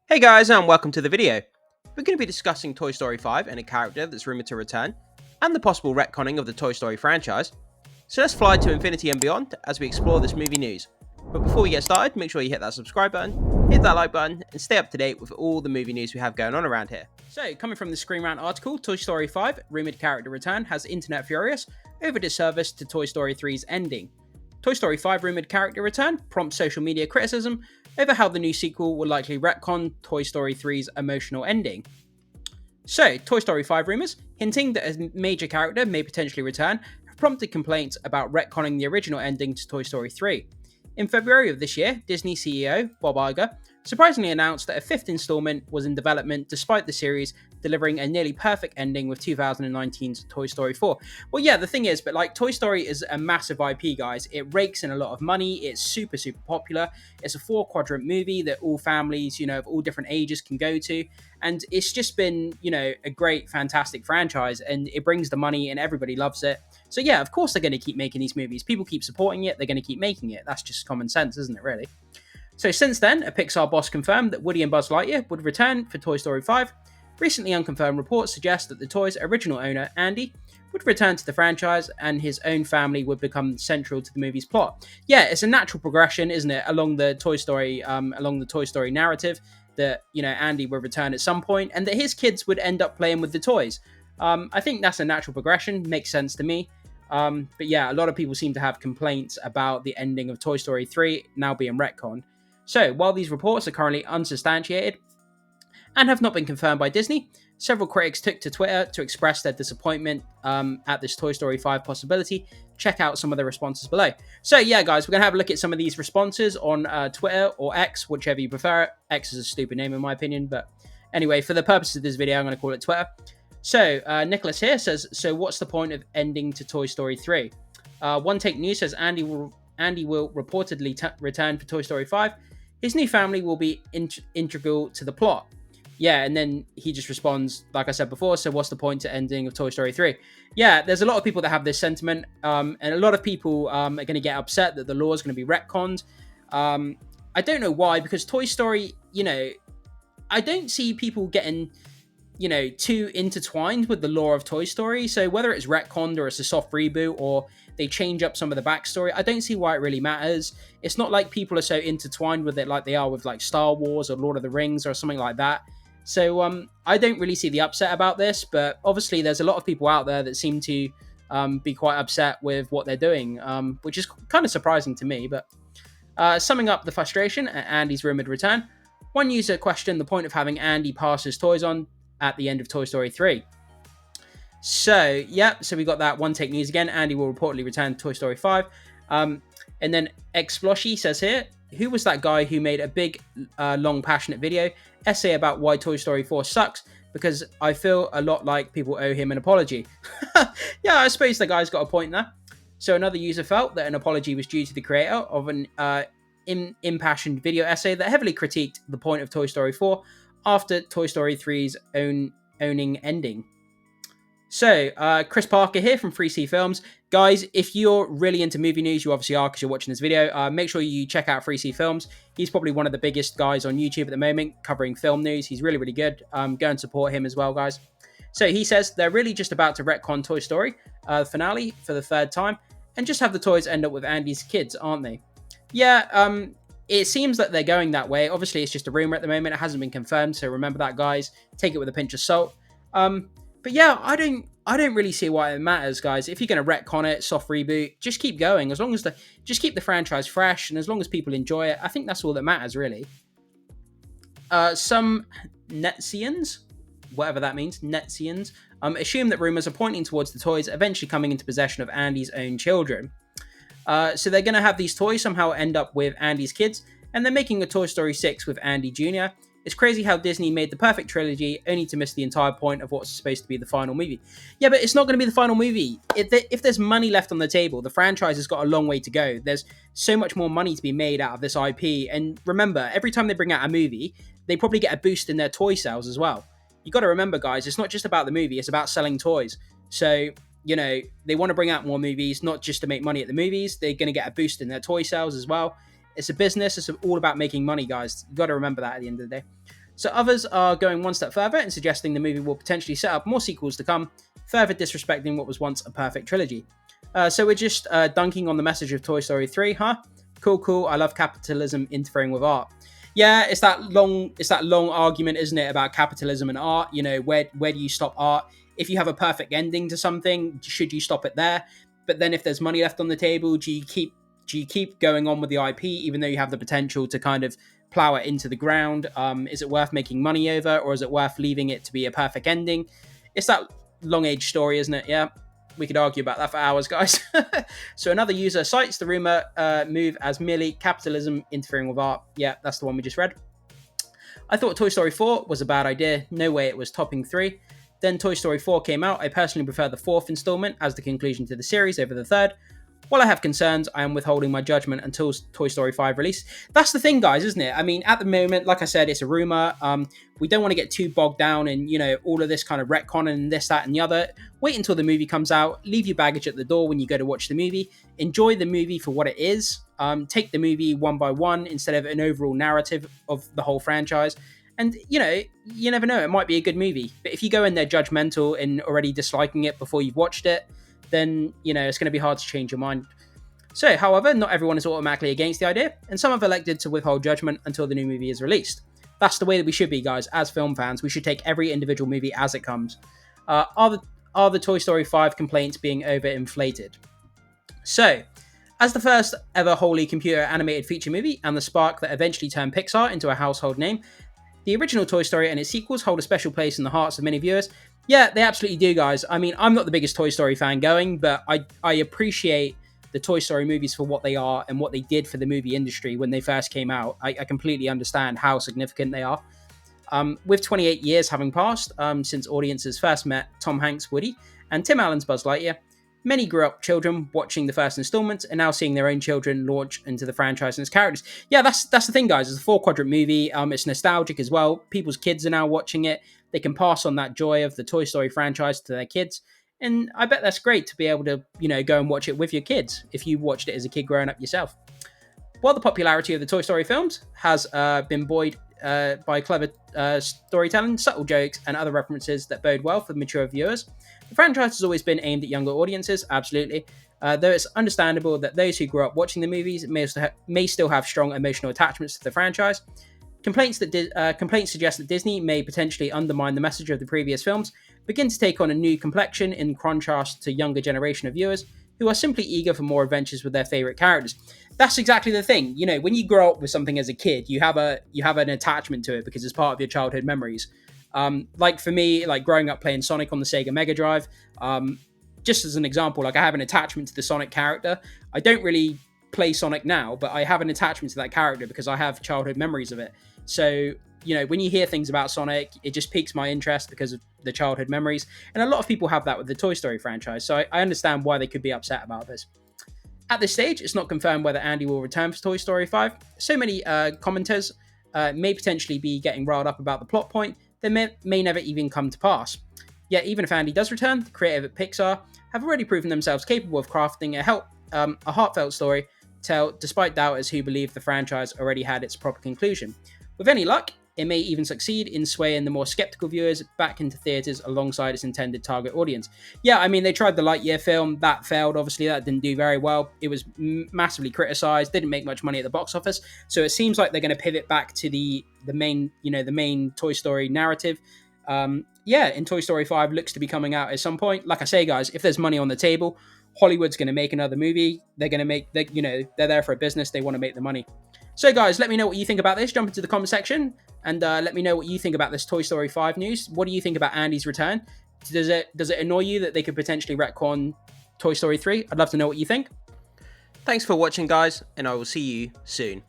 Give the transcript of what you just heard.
Hey guys, and welcome to the video. We're going to be discussing Toy Story 5 and a character that's rumoured to return, and the possible retconning of the Toy Story franchise. So let's fly to infinity and beyond as we explore this movie news. But before we get started, make sure you hit that subscribe button, hit that like button, and stay up to date with all the movie news we have going on around here. So, coming from the Screen Rant article, Toy Story 5 rumoured character return has internet furious over disservice to Toy Story 3's ending. Toy Story 5 rumoured character return prompts social media criticism over how the new sequel will likely retcon Toy Story 3's emotional ending. So, Toy Story 5 rumours, hinting that a major character may potentially return, have prompted complaints about retconning the original ending to Toy Story 3. In February of this year, Disney CEO Bob Iger surprisingly announced that a fifth installment was in development despite the series delivering a nearly perfect ending with 2019's Toy Story 4. Well, yeah, the thing is, but Toy Story is a massive IP, guys. It rakes in a lot of money. It's super popular. It's a 4-quadrant movie that all families, of all different ages can go to. And it's just been, a great, fantastic franchise, and it brings the money and everybody loves it. So yeah, of course they're going to keep making these movies. People keep supporting it. They're going to keep making it. That's just common sense, isn't it, really? So since then, a Pixar boss confirmed that Woody and Buzz Lightyear would return for Toy Story 5. Recently unconfirmed reports suggest that the toy's original owner, Andy, would return to the franchise and his own family would become central to the movie's plot. Yeah, it's a natural progression, isn't it, along the Toy Story narrative that, Andy would return at some point and that his kids would end up playing with the toys. I think that's a natural progression, makes sense to me. But yeah, a lot of people seem to have complaints about the ending of Toy Story 3 now being retconned. So, while these reports are currently unsubstantiated and have not been confirmed by Disney, several critics took to Twitter to express their disappointment at this Toy Story 5 possibility. Check out some of the responses below. So yeah, guys, we're going to have a look at some of these responses on Twitter or X, whichever you prefer. X is a stupid name in my opinion, but anyway, for the purpose of this video, I'm going to call it Twitter. So, Nicholas here says, so what's the point of ending to Toy Story 3? One Take News says Andy will reportedly return for Toy Story 5. His new family will be integral to the plot. Yeah, and then he just responds, like I said before, so what's the point to ending of Toy Story 3? Yeah, there's a lot of people that have this sentiment, and a lot of people are going to get upset that the lore is going to be retconned. I don't know why, because Toy Story, I don't see people getting, too intertwined with the lore of Toy Story, so whether it's retconned or it's a soft reboot or they change up some of the backstory, I don't see why it really matters. It's not like people are so intertwined with it like they are with Star Wars or Lord of the Rings or something like that. So I don't really see the upset about this, but obviously there's a lot of people out there that seem to be quite upset with what they're doing, which is kind of surprising to me. But summing up the frustration at Andy's rumoured return, one user questioned the point of having Andy pass his toys on at the end of Toy Story 3. So, yeah, so we got that One Take News again. Andy will reportedly return to Toy Story 5. And then Xfloshy says here, who was that guy who made a big, long, passionate essay about why Toy Story 4 sucks? Because I feel a lot like people owe him an apology. Yeah, I suppose the guy's got a point there. So another user felt that an apology was due to the creator of an impassioned video essay that heavily critiqued the point of Toy Story 4 after Toy Story 3's owning ending. So, Chris Parker here from 3C Films. Guys, if you're really into movie news, you obviously are because you're watching this video, make sure you check out 3C Films. He's probably one of the biggest guys on YouTube at the moment covering film news. He's really, really good. Go and support him as well, guys. So he says they're really just about to retcon Toy Story finale for the third time and just have the toys end up with Andy's kids, aren't they? Yeah, it seems that they're going that way. Obviously, it's just a rumor at the moment. It hasn't been confirmed, so remember that, guys. Take it with a pinch of salt. But yeah, I don't really see why it matters, guys. If you're going to retcon it, soft reboot, just keep going. As long as just keep the franchise fresh, and as long as people enjoy it, I think that's all that matters, really. Some Netsians, whatever that means, Netsians, assume that rumors are pointing towards the toys eventually coming into possession of Andy's own children. So they're going to have these toys somehow end up with Andy's kids, and they're making a Toy Story 6 with Andy Jr. It's crazy how Disney made the perfect trilogy only to miss the entire point of what's supposed to be the final movie. Yeah, but it's not going to be the final movie. If there's money left on the table, the franchise has got a long way to go. There's so much more money to be made out of this IP. And remember, every time they bring out a movie, they probably get a boost in their toy sales as well. You got to remember, guys, it's not just about the movie. It's about selling toys. So, they want to bring out more movies, not just to make money at the movies. They're going to get a boost in their toy sales as well. It's a business. It's all about making money, guys. You got to remember that at the end of the day. So others are going one step further and suggesting the movie will potentially set up more sequels to come, further disrespecting what was once a perfect trilogy. So we're just dunking on the message of Toy Story 3, huh? Cool. I love capitalism interfering with art. Yeah, it's that long argument, isn't it, about capitalism and art? You know, where do you stop art? If you have a perfect ending to something, should you stop it there? But then if there's money left on the table, do you keep going on with the IP even though you have the potential to kind of plow it into the ground? Is it worth making money over, or is it worth leaving it to be a perfect ending? It's that long age story, isn't it? Yeah. We could argue about that for hours, guys. So another user cites the rumor move as merely capitalism interfering with art. Yeah, that's the one we just read. I thought Toy Story 4 was a bad idea. No way it was topping 3. Then Toy Story 4 came out. I personally prefer the 4th installment as the conclusion to the series over the 3rd. While I have concerns, I am withholding my judgment until Toy Story 5 release. That's the thing, guys, isn't it? I mean, at the moment, like I said, it's a rumor. We don't want to get too bogged down in, all of this kind of retcon and this, that, and the other. Wait until the movie comes out. Leave your baggage at the door when you go to watch the movie. Enjoy the movie for what it is. Take the movie one by one instead of an overall narrative of the whole franchise. And, you never know. It might be a good movie. But if you go in there judgmental and already disliking it before you've watched it, then, it's going to be hard to change your mind. So, however, not everyone is automatically against the idea, and some have elected to withhold judgment until the new movie is released. That's the way that we should be, guys. As film fans, we should take every individual movie as it comes. Are the Toy Story 5 complaints being overinflated? So, as the first ever wholly computer animated feature movie, and the spark that eventually turned Pixar into a household name, the original Toy Story and its sequels hold a special place in the hearts of many viewers. Yeah, they absolutely do, guys. I mean, I'm not the biggest Toy Story fan going, but I appreciate the Toy Story movies for what they are and what they did for the movie industry when they first came out. I completely understand how significant they are. With 28 years having passed since audiences first met Tom Hanks' Woody and Tim Allen's Buzz Lightyear, many grew up children watching the first installments and now seeing their own children launch into the franchise and its characters. Yeah, that's the thing, guys. It's a 4-quadrant movie. It's nostalgic as well. People's kids are now watching it. They can pass on that joy of the Toy Story franchise to their kids. And I bet that's great to be able to, go and watch it with your kids if you watched it as a kid growing up yourself. While the popularity of the Toy Story films has been buoyed by clever storytelling, subtle jokes, and other references that bode well for mature viewers, the franchise has always been aimed at younger audiences, absolutely. Though it's understandable that those who grew up watching the movies may still have strong emotional attachments to the franchise. Complaints suggest that Disney may potentially undermine the message of the previous films, begin to take on a new complexion in contrast to younger generation of viewers who are simply eager for more adventures with their favorite characters. That's exactly the thing. When you grow up with something as a kid, you have an attachment to it because it's part of your childhood memories. Like for me, like growing up playing Sonic on the Sega Mega Drive, just as an example, like I have an attachment to the Sonic character. I don't really play Sonic now, but I have an attachment to that character because I have childhood memories of it. So, when you hear things about Sonic, it just piques my interest because of the childhood memories. And a lot of people have that with the Toy Story franchise. So I understand why they could be upset about this. At this stage, it's not confirmed whether Andy will return for Toy Story 5. So many commenters may potentially be getting riled up about the plot point that may never even come to pass. Yet, even if Andy does return, the creative at Pixar have already proven themselves capable of crafting a heartfelt story tell, despite doubters who believe the franchise already had its proper conclusion. With any luck, it may even succeed in swaying the more skeptical viewers back into theaters alongside its intended target audience. Yeah, I mean, they tried the Lightyear film. That failed, obviously. That didn't do very well. It was massively criticized. Didn't make much money at the box office. So it seems like they're going to pivot back to the main Toy Story narrative. And Toy Story 5 looks to be coming out at some point. Like I say, guys, if there's money on the table, Hollywood's going to make another movie. They're there for a business. They want to make the money. So, guys, let me know what you think about this. Jump into the comment section and let me know what you think about this Toy Story 5 news. What do you think about Andy's return? Does it annoy you that they could potentially retcon Toy Story 3? I'd love to know what you think. Thanks for watching, guys, and I will see you soon.